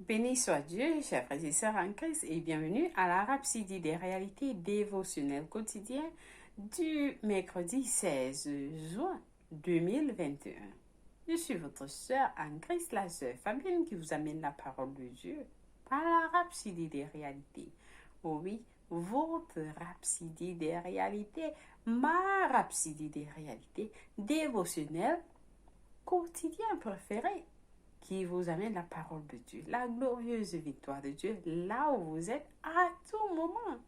Béni soit Dieu, chers frères et sœurs en Christ, et bienvenue à la Rhapsodie des réalités dévotionnelles quotidiennes du mercredi 16 juin 2021. Je suis votre sœur en Christ, la sœur Fabienne, qui vous amène la parole de Dieu par la Rhapsodie des réalités. Oh oui, votre Rhapsodie des réalités, ma Rhapsodie des réalités dévotionnelle quotidienne préférée, qui vous amène la parole de Dieu, la glorieuse victoire de Dieu, là où vous êtes à tout moment,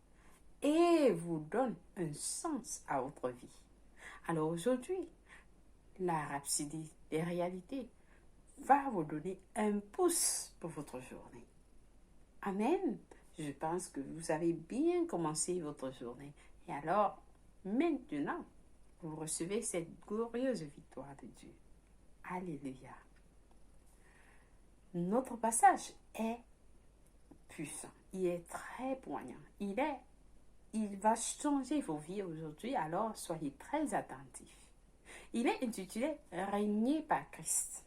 et vous donne un sens à votre vie. Alors aujourd'hui, la Rhapsodie des réalités va vous donner un pouce pour votre journée. Amen. Je pense que vous avez bien commencé votre journée. Et alors, maintenant, vous recevez cette glorieuse victoire de Dieu. Alléluia. Notre passage est puissant, il est très poignant, il va changer vos vies aujourd'hui, alors soyez très attentifs. Il est intitulé Régner par Christ.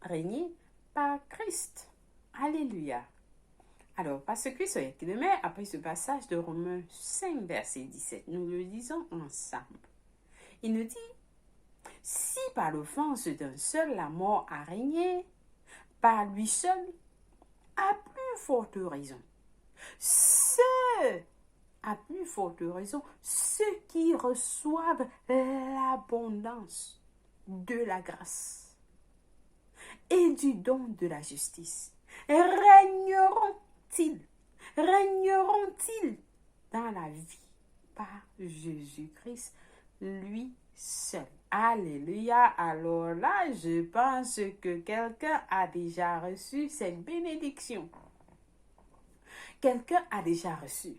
Régner par Christ. Alléluia. Alors, parce que ce qui demeure après ce passage de Romains 5, verset 17, nous le lisons ensemble. Il nous dit, si par l'offense d'un seul la mort a régné, par lui seul, à plus forte raison. À plus forte raison, ceux qui reçoivent l'abondance de la grâce et du don de la justice, régneront-ils dans la vie par Jésus-Christ, lui seul. Alléluia. Alors là, je pense que quelqu'un a déjà reçu cette bénédiction. Quelqu'un a déjà reçu.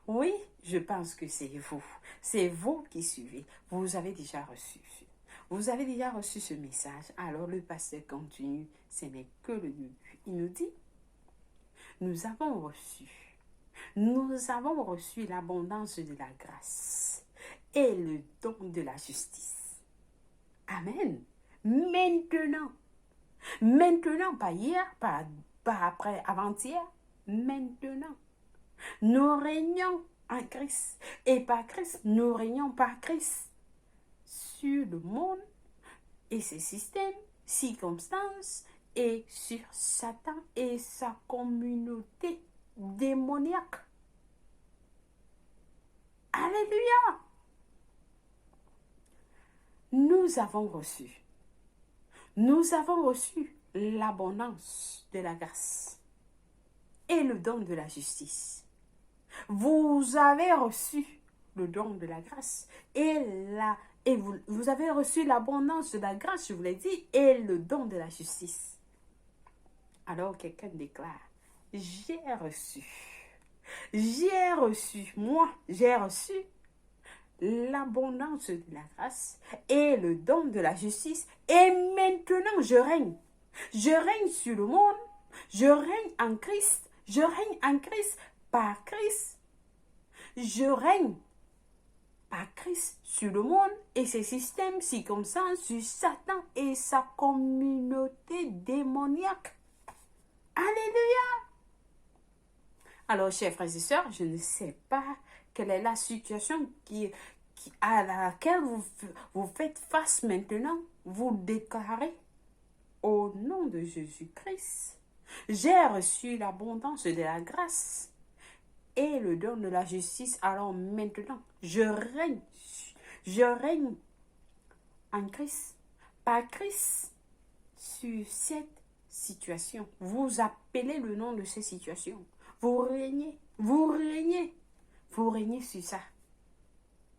Oui, je pense que c'est vous. C'est vous qui suivez. Vous avez déjà reçu. Vous avez déjà reçu ce message. Alors le pasteur continue. Ce n'est que le début. Il nous dit, nous avons reçu l'abondance de la grâce et le don de la justice. Amen. Maintenant, pas hier, pas après, avant-hier, maintenant, nous régnons en Christ. Et par Christ, nous régnons par Christ sur le monde et ses systèmes, circonstances, et sur Satan et sa communauté démoniaque. Alléluia! Nous avons reçu l'abondance de la grâce et le don de la justice. Vous avez reçu le don de la grâce et vous avez reçu l'abondance de la grâce, je vous l'ai dit, et le don de la justice. Alors quelqu'un déclare, j'ai reçu, moi, j'ai reçu l'abondance de la grâce et le don de la justice, et maintenant je règne. Je règne sur le monde, je règne en Christ, par Christ. Je règne par Christ sur le monde et ses systèmes, circonstances, sur Satan et sa communauté démoniaque. Alléluia! Alors, chers frères et sœurs, je ne sais pas quelle est la situation à laquelle vous faites face maintenant. Vous déclarez, au nom de Jésus-Christ, j'ai reçu l'abondance de la grâce et le don de la justice. Alors maintenant, je règne en Christ, par Christ, sur cette situation. Vous appelez le nom de cette situation. Vous régnez sur ça.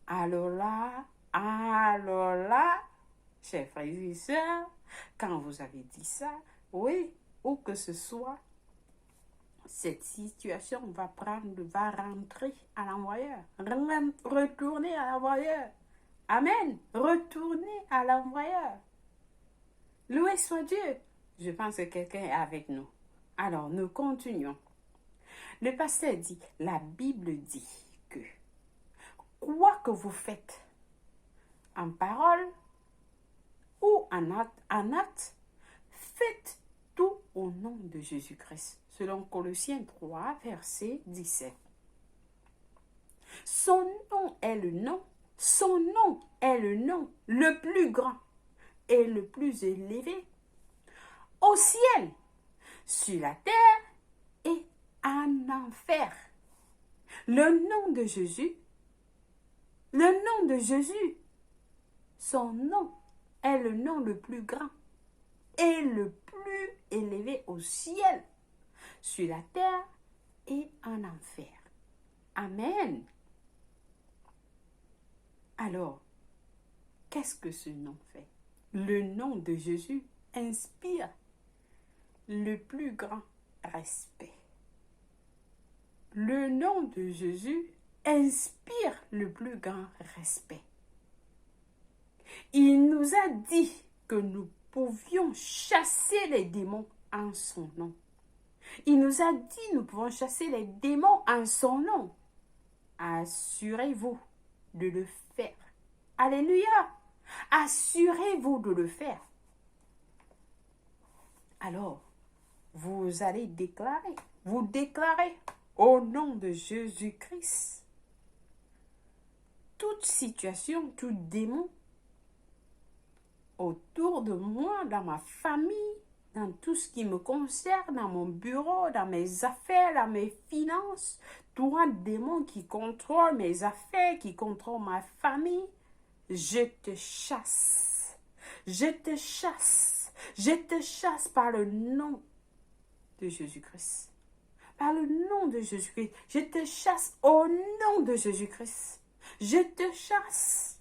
Alors là, chers frères et sœurs, quand vous avez dit ça, oui, où que ce soit, cette situation va rentrer à l'envoyeur. Retourner à l'envoyeur. Amen. Retourner à l'envoyeur. Loué soit Dieu. Je pense que quelqu'un est avec nous. Alors, nous continuons. Le pasteur dit, la Bible dit que quoi que vous faites en parole ou en acte, faites tout au au nom de Jésus-Christ, selon Colossiens 3, verset 17. Son nom est le nom, son nom est le nom le plus grand et le plus élevé au ciel, sur la terre et en enfer. Le nom de Jésus, son nom est le nom le plus grand et le plus élevé au ciel, sur la terre et en enfer. Amen. Alors, qu'est-ce que ce nom fait? Le nom de Jésus inspire le plus grand respect. Le nom de Jésus inspire le plus grand respect. Il nous a dit que nous pouvions chasser les démons en son nom. Il nous a dit que nous pouvons chasser les démons en son nom. Assurez-vous de le faire. Alléluia. Assurez-vous de le faire. Alors, vous allez déclarer, vous déclarez au nom de Jésus-Christ, toute situation, tout démon autour de moi, dans ma famille, dans tout ce qui me concerne, dans mon bureau, dans mes affaires, dans mes finances, toi démon qui contrôle mes affaires, qui contrôle ma famille, je te chasse. Je te chasse. Je te chasse par le nom de Jésus-Christ. Par le nom de Jésus-Christ. Je te chasse au nom de Jésus-Christ. Je te chasse.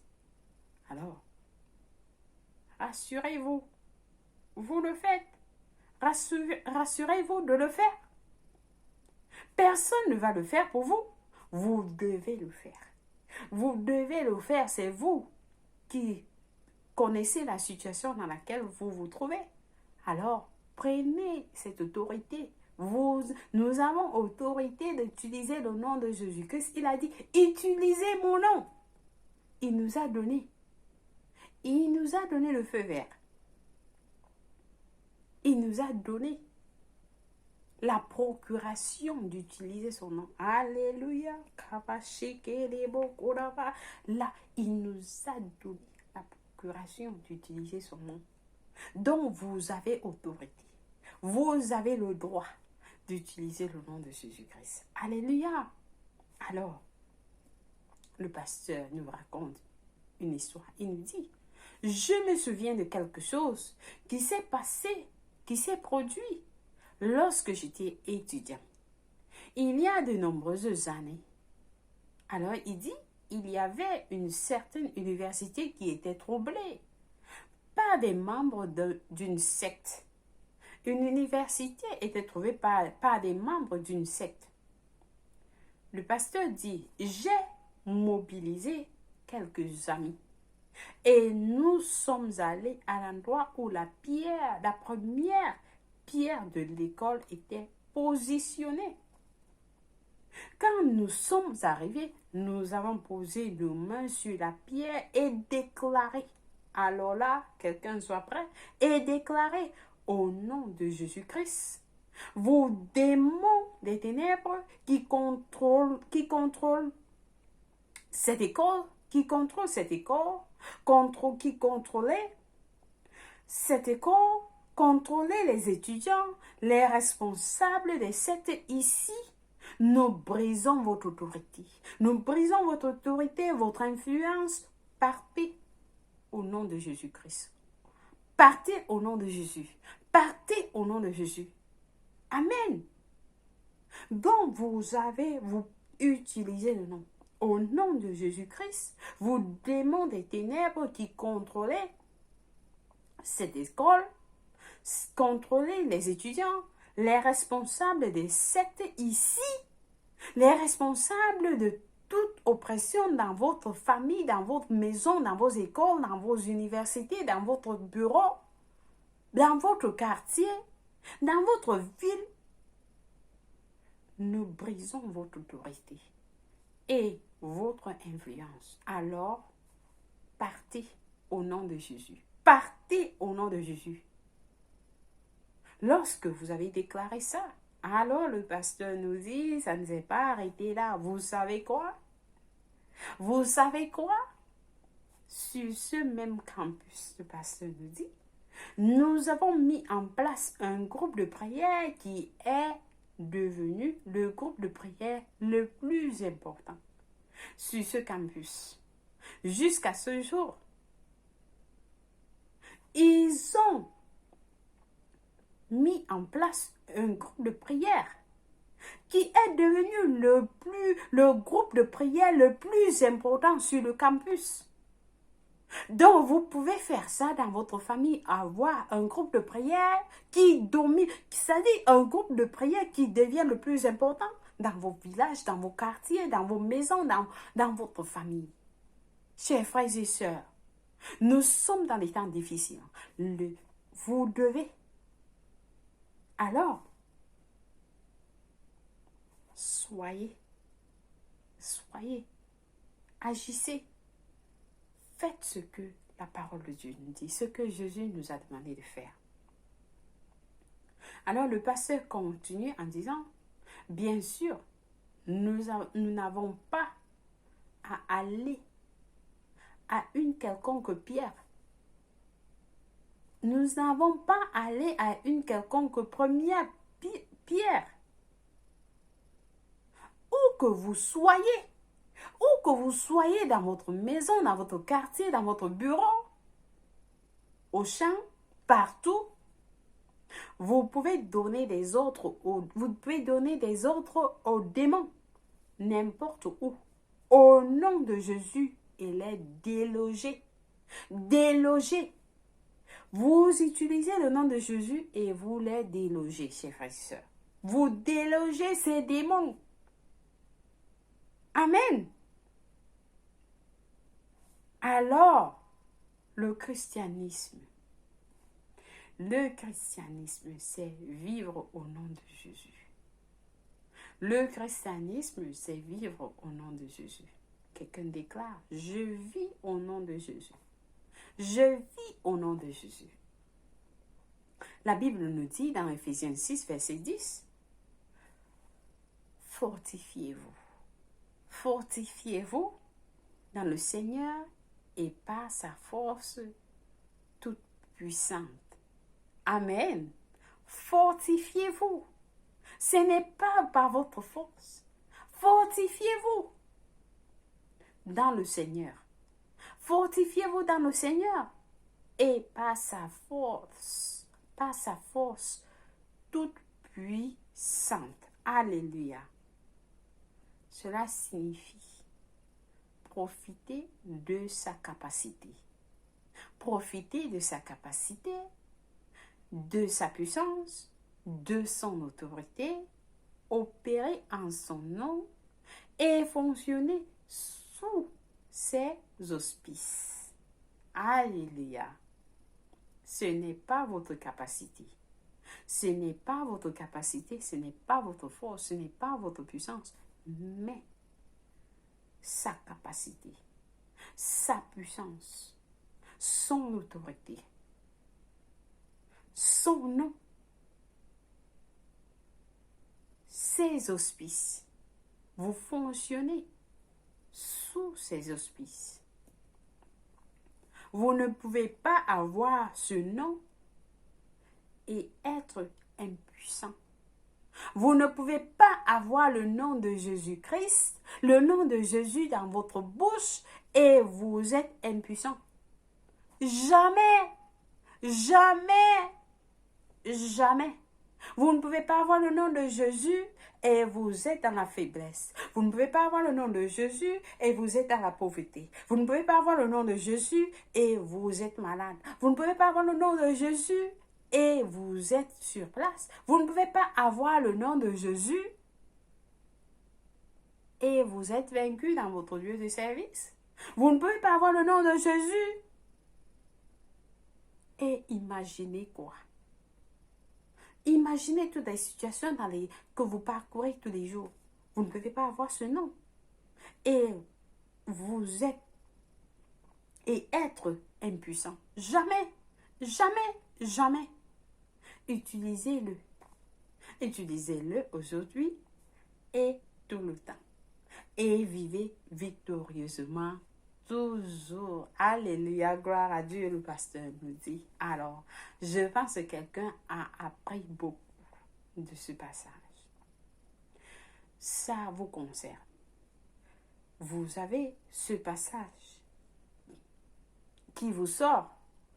Alors, rassurez-vous. Vous le faites. Rassurez-vous de le faire. Personne ne va le faire pour vous. Vous devez le faire. Vous devez le faire. C'est vous qui connaissez la situation dans laquelle vous vous trouvez. Alors, prenez cette autorité. Nous avons autorité d'utiliser le nom de Jésus-Christ. Il a dit, utilisez mon nom. Il nous a donné. Il nous a donné le feu vert. Il nous a donné la procuration d'utiliser son nom. Alléluia. Là, il nous a donné la procuration d'utiliser son nom. Donc, vous avez autorité. Vous avez le droit d'utiliser le nom de Jésus-Christ. Alléluia. Alors, le pasteur nous raconte une histoire. Il nous dit, je me souviens de quelque chose qui s'est passé, qui s'est produit lorsque j'étais étudiant. Il y a de nombreuses années. Alors, il dit, il y avait une certaine université qui était troublée par des membres d'une secte. Une université était trouvée par des membres d'une secte. Le pasteur dit, j'ai mobilisé quelques amis et nous sommes allés à l'endroit où la première pierre de l'école était positionnée. Quand nous sommes arrivés, nous avons posé nos mains sur la pierre et déclaré. Alors là, quelqu'un soit prêt et déclaré au nom de Jésus-Christ. Vos démons des ténèbres qui contrôlent cette école, qui contrôlent cette école, qui contrôlait cette école, contrôler les étudiants, les responsables des sectes ici. Nous brisons votre autorité. Nous brisons votre autorité, votre influence. Partez au nom de Jésus-Christ. Partez au nom de Jésus. Partez au nom de Jésus. Amen. Donc, vous utilisez le nom. Au nom de Jésus-Christ, vous démons des ténèbres qui contrôlaient cette école, contrôler les étudiants, les responsables des sectes ici, les responsables de toute oppression dans votre famille, dans votre maison, dans vos écoles, dans vos universités, dans votre bureau, dans votre quartier, dans votre ville. Nous brisons votre autorité et votre influence. Alors, partez au nom de Jésus. Partez au nom de Jésus. Lorsque vous avez déclaré ça, alors le pasteur nous dit, ça ne s'est pas arrêté là. Vous savez quoi? Vous savez quoi? Sur ce même campus, le pasteur nous dit, nous avons mis en place un groupe de prière qui est devenu le groupe de prière le plus important sur ce campus. Jusqu'à ce jour, ils ont mis en place un groupe de prière qui est devenu le groupe de prière le plus important sur le campus. Donc, vous pouvez faire ça dans votre famille, avoir un groupe de prière qui domine, c'est-à-dire un groupe de prière qui devient le plus important dans vos villages, dans vos quartiers, dans vos maisons, dans votre famille. Chers frères et sœurs, nous sommes dans des temps difficiles. Vous devez. Alors, soyez, agissez. Faites ce que la parole de Dieu nous dit, ce que Jésus nous a demandé de faire. Alors le pasteur continue en disant, bien sûr, nous n'avons pas à aller à une quelconque pierre. Nous n'avons pas à aller à une quelconque première pierre. Où que vous soyez dans votre maison, dans votre quartier, dans votre bureau, au champ, partout, vous pouvez donner des ordres aux démons, n'importe où. Au nom de Jésus, il est délogé. Délogé. Vous utilisez le nom de Jésus et vous les délogez, chers frères et sœurs. Vous délogez ces démons. Amen. Alors, le christianisme, c'est vivre au nom de Jésus. Le christianisme, c'est vivre au nom de Jésus. Quelqu'un déclare, je vis au nom de Jésus. Je vis au nom de Jésus. La Bible nous dit dans Ephésiens 6, verset 10, fortifiez-vous. Fortifiez-vous dans le Seigneur et par sa force toute puissante. Amen. Fortifiez-vous. Ce n'est pas par votre force. Fortifiez-vous dans le Seigneur. Fortifiez-vous dans le Seigneur et par sa force toute puissante. Alléluia. Cela signifie profiter de sa capacité. Profiter de sa capacité, de sa puissance, de son autorité, opérer en son nom et fonctionner sous ses auspices. Alléluia. Ce n'est pas votre capacité. Ce n'est pas votre capacité, ce n'est pas votre force, ce n'est pas votre puissance, mais sa capacité, sa puissance, son autorité, son nom, ses auspices. Vous fonctionnez sous ses auspices. Vous ne pouvez pas avoir ce nom et être impuissant. Vous ne pouvez pas avoir le nom de Jésus-Christ, le nom de Jésus dans votre bouche et vous êtes impuissant. Jamais, jamais, jamais. Vous ne pouvez pas avoir le nom de Jésus et vous êtes dans la faiblesse. Vous ne pouvez pas avoir le nom de Jésus et vous êtes dans la pauvreté. Vous ne pouvez pas avoir le nom de Jésus et vous êtes malade. Vous ne pouvez pas avoir le nom de Jésus et vous êtes sur place. Vous ne pouvez pas avoir le nom de Jésus et vous êtes vaincu dans votre lieu de service. Vous ne pouvez pas avoir le nom de Jésus et imaginez quoi? Imaginez toutes les situations que vous parcourez tous les jours. Vous ne pouvez pas avoir ce nom. Et vous êtes et être impuissant. Jamais, jamais, jamais. Utilisez-le. Utilisez-le aujourd'hui et tout le temps. Et vivez victorieusement toujours. Alléluia, gloire à Dieu, le pasteur nous dit. Alors, je pense que quelqu'un a appris beaucoup de ce passage. Ça vous concerne. Vous avez ce passage qui vous sort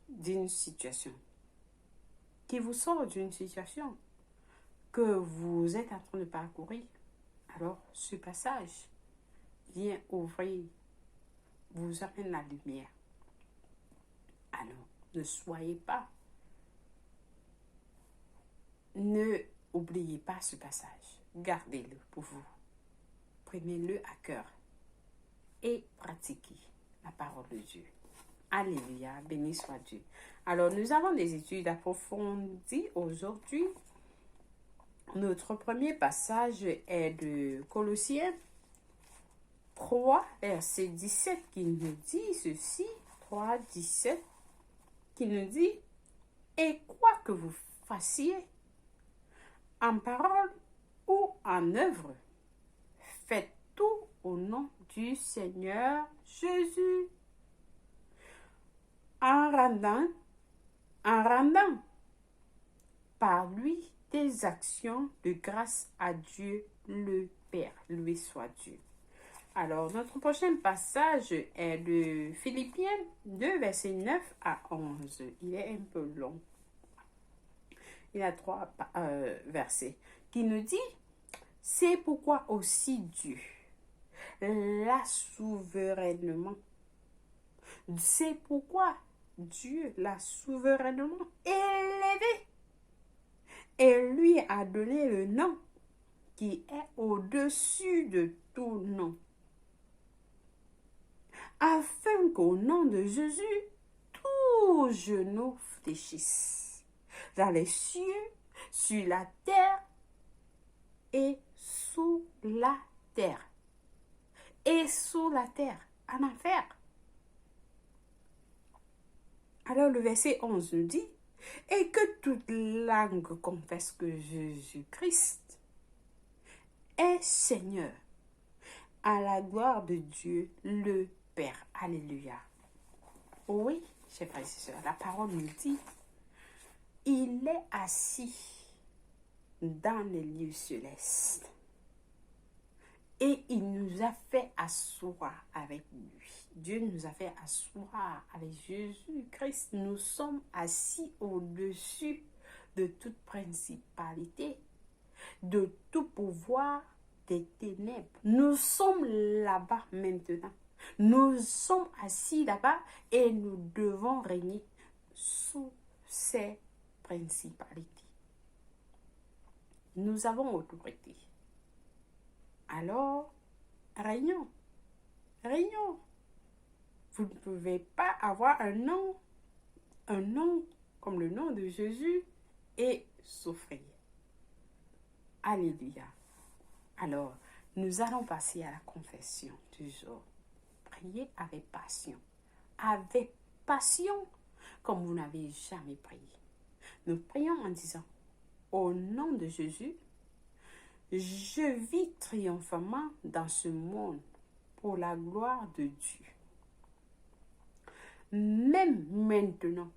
d'une situation. Qui vous sort d'une situation que vous êtes en train de parcourir. Alors, ce passage vient ouvrir, vous amène la lumière. Alors, ne soyez pas, ne oubliez pas ce passage. Gardez-le pour vous. Prenez-le à cœur et pratiquez la parole de Dieu. Alléluia, béni soit Dieu. Alors, nous avons des études approfondies aujourd'hui. Notre premier passage est de Colossiens 3, verset 17, qui nous dit ceci, 3, 17, qui nous dit, et quoi que vous fassiez, en parole ou en œuvre, faites tout au nom du Seigneur Jésus, en rendant par lui des actions de grâce à Dieu le Père. Loué soit Dieu. Alors, notre prochain passage est de Philippiens 2, verset 9 à 11. Il est un peu long. Il y a 3 versets qui nous dit, c'est pourquoi aussi Dieu l'a souverainement. C'est pourquoi Dieu l'a souverainement élevé et lui a donné le nom qui est au-dessus de tout nom, afin qu'au nom de Jésus, tout genou fléchisse, dans les cieux, sur la terre et sous la terre. Et sous la terre, en enfer. Alors le verset 11 nous dit, et que toute langue confesse que Jésus-Christ est Seigneur, à la gloire de Dieu le Père. Alléluia. Oui, chers frères et sœurs, la parole nous dit, il est assis dans les lieux célestes. Et il nous a fait asseoir avec lui. Dieu nous a fait asseoir avec Jésus-Christ. Nous sommes assis au-dessus de toute principalité, de tout pouvoir des ténèbres. Nous sommes là-bas maintenant. Nous sommes assis là-bas et nous devons régner sous ces principalités. Nous avons autorité. Alors, régnons. Régnons. Vous ne pouvez pas avoir un nom comme le nom de Jésus et souffrir. Alléluia. Alors, nous allons passer à la confession du jour. Priez avec passion. Avec passion, comme vous n'avez jamais prié. Nous prions en disant, au nom de Jésus, je vis triomphalement dans ce monde pour la gloire de Dieu. Même maintenant,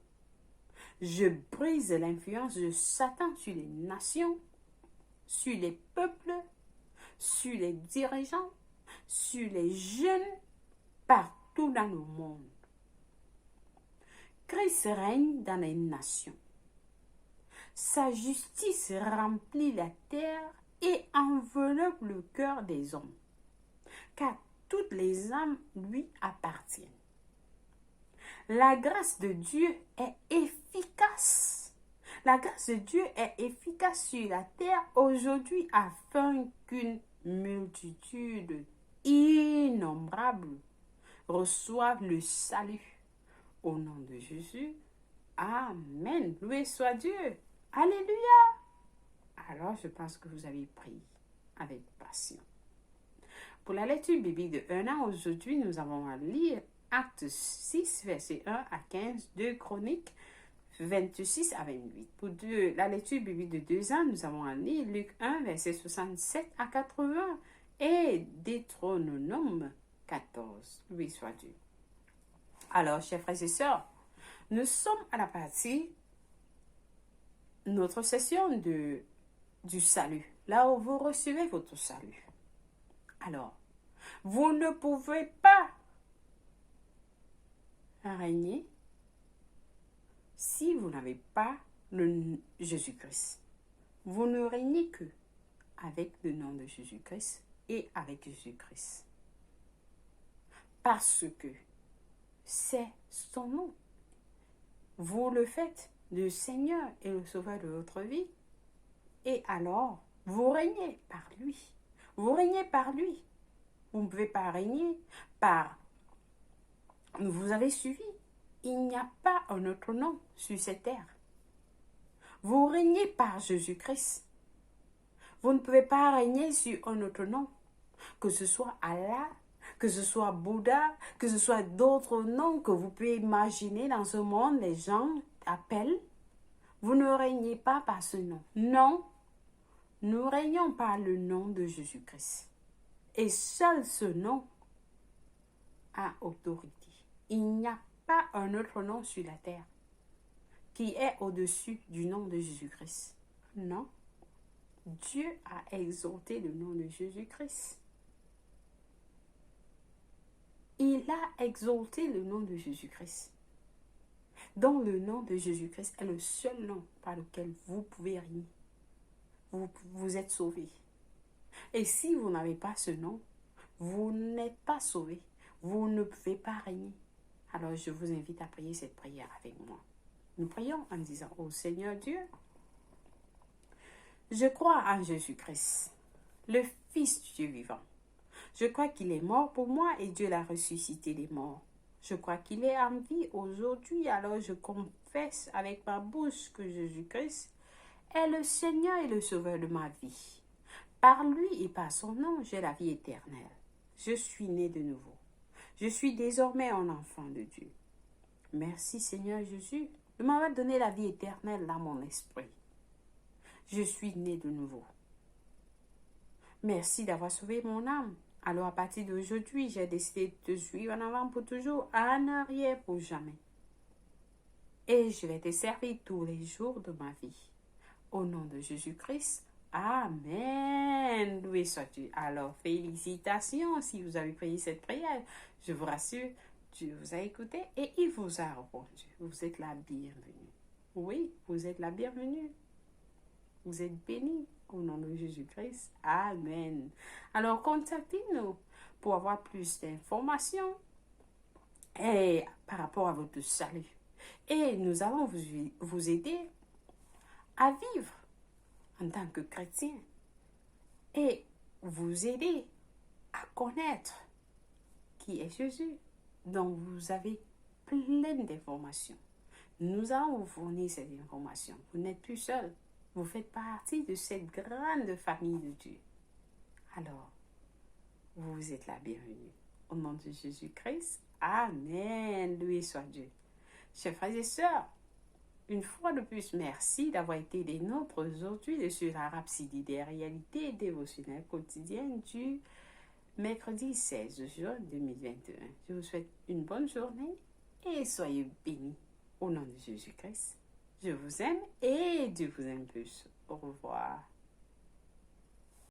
je brise l'influence de Satan sur les nations, sur les peuples, sur les dirigeants, sur les jeunes, partout dans le monde. Christ règne dans les nations. Sa justice remplit la terre et enveloppe le cœur des hommes, car toutes les âmes lui appartiennent. La grâce de Dieu est efficace. La grâce de Dieu est efficace sur la terre aujourd'hui afin qu'une multitude innombrable reçoive le salut. Au nom de Jésus, Amen. Loué soit Dieu. Alléluia. Alors, je pense que vous avez prié avec passion. Pour la lecture biblique de 1 an, aujourd'hui, nous avons à lire Actes 6, verset 1 à 15, 2 Chroniques, 26 à 28. Pour la lecture biblique de 2 ans, nous avons en ligne Luc 1, verset 67 à 80 et Deutéronome 14. Louis soit Dieu. Alors, chers frères et sœurs, nous sommes à la partie, notre session du salut, là où vous recevez votre salut. Alors, vous ne pouvez pas régner si vous n'avez pas le Jésus-Christ. Vous ne régnez que avec le nom de Jésus-Christ et avec Jésus-Christ. Parce que c'est son nom. Vous le faites le Seigneur et le Sauveur de votre vie. Et alors, vous régnez par lui. Vous régnez par lui. Vous ne pouvez pas régner par... Vous avez suivi. Il n'y a pas un autre nom sur cette terre. Vous régnez par Jésus-Christ. Vous ne pouvez pas régner sur un autre nom. Que ce soit Allah, que ce soit Bouddha, que ce soit d'autres noms que vous pouvez imaginer dans ce monde, les gens appellent. Vous ne régnez pas par ce nom. Non, nous régnons par le nom de Jésus-Christ. Et seul ce nom a autorité. Il n'y a pas un autre nom sur la terre qui est au-dessus du nom de Jésus-Christ. Non. Dieu a exalté le nom de Jésus-Christ. Il a exalté le nom de Jésus-Christ. Donc le nom de Jésus-Christ est le seul nom par lequel vous pouvez régner. Vous êtes sauvés. Et si vous n'avez pas ce nom, vous n'êtes pas sauvés. Vous ne pouvez pas régner. Alors je vous invite à prier cette prière avec moi. Nous prions en disant, ô Seigneur Dieu, je crois en Jésus-Christ, le Fils du Dieu vivant. Je crois qu'il est mort pour moi et Dieu l'a ressuscité des morts. Je crois qu'il est en vie aujourd'hui, alors je confesse avec ma bouche que Jésus-Christ est le Seigneur et le Sauveur de ma vie. Par lui et par son nom, j'ai la vie éternelle. Je suis né de nouveau. Je suis désormais un enfant de Dieu. Merci Seigneur Jésus de m'avoir donné la vie éternelle dans mon esprit. Je suis né de nouveau. Merci d'avoir sauvé mon âme. Alors à partir d'aujourd'hui, j'ai décidé de te suivre en avant pour toujours, en arrière pour jamais. Et je vais te servir tous les jours de ma vie. Au nom de Jésus-Christ, Amen. Loué soit Dieu. Alors, félicitations si vous avez prié cette prière. Je vous rassure, Dieu vous a écouté et il vous a répondu. Vous êtes la bienvenue. Oui, vous êtes la bienvenue. Vous êtes bénis au nom de Jésus-Christ. Amen. Alors, contactez-nous pour avoir plus d'informations et par rapport à votre salut. Et nous allons vous aider à vivre en tant que chrétien et vous aider à connaître qui est Jésus. Donc, vous avez plein d'informations. Nous allons vous fournir ces informations. Vous n'êtes plus seul. Vous faites partie de cette grande famille de Dieu. Alors, vous êtes la bienvenue. Au nom de Jésus-Christ, Amen. Loué soit Dieu. Chers frères et sœurs, une fois de plus, merci d'avoir été des nôtres aujourd'hui sur la Rhapsodie des réalités dévotionnelles quotidiennes du mercredi 16 juin 2021. Je vous souhaite une bonne journée et soyez bénis. Au nom de Jésus-Christ, je vous aime et Dieu vous aime plus. Au revoir.